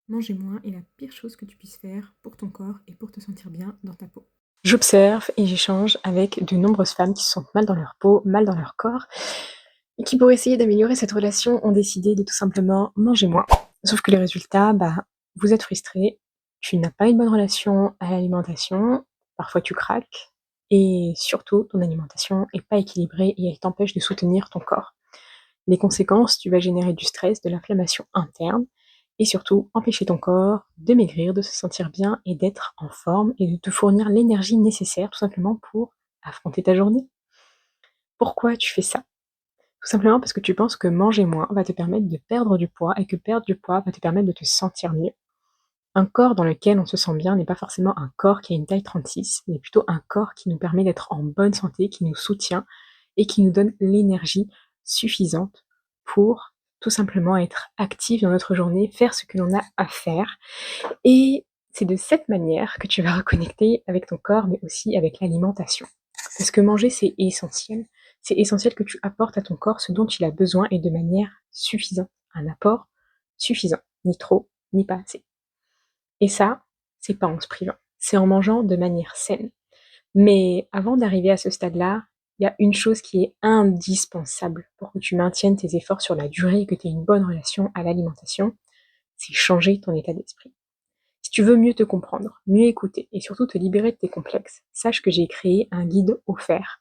Manger moins est la pire chose que tu puisses faire pour ton corps et pour te sentir bien dans ta peau. J'observe et j'échange avec de nombreuses femmes qui se sentent mal dans leur peau, mal dans leur corps, et qui pour essayer d'améliorer cette relation ont décidé de tout simplement manger moins. Sauf que le résultat, vous êtes frustré, tu n'as pas une bonne relation à l'alimentation, parfois tu craques, et surtout ton alimentation est pas équilibrée et elle t'empêche de soutenir ton corps. Les conséquences, tu vas générer du stress, de l'inflammation interne et surtout empêcher ton corps de maigrir, de se sentir bien et d'être en forme et de te fournir l'énergie nécessaire tout simplement pour affronter ta journée. Pourquoi tu fais ça? Tout simplement parce que tu penses que manger moins va te permettre de perdre du poids et que perdre du poids va te permettre de te sentir mieux. Un corps dans lequel on se sent bien n'est pas forcément un corps qui a une taille 36, mais plutôt un corps qui nous permet d'être en bonne santé, qui nous soutient et qui nous donne l'énergie suffisante pour tout simplement être actif dans notre journée, faire ce que l'on a à faire. Et c'est de cette manière que tu vas reconnecter avec ton corps, mais aussi avec l'alimentation. Parce que manger, c'est essentiel. C'est essentiel que tu apportes à ton corps ce dont il a besoin et de manière suffisante. Un apport suffisant. Ni trop, ni pas assez. Et ça, c'est pas en se privant. C'est en mangeant de manière saine. Mais avant d'arriver à ce stade-là, il y a une chose qui est indispensable pour que tu maintiennes tes efforts sur la durée et que tu aies une bonne relation à l'alimentation, c'est changer ton état d'esprit. Si tu veux mieux te comprendre, mieux écouter et surtout te libérer de tes complexes, sache que j'ai créé un guide offert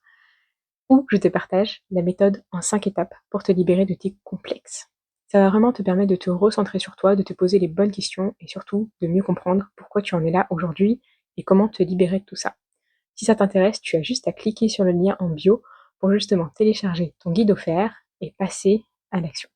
où je te partage la méthode en 5 étapes pour te libérer de tes complexes. Ça va vraiment te permettre de te recentrer sur toi, de te poser les bonnes questions et surtout de mieux comprendre pourquoi tu en es là aujourd'hui et comment te libérer de tout ça. Si ça t'intéresse, tu as juste à cliquer sur le lien en bio pour justement télécharger ton guide offert et passer à l'action.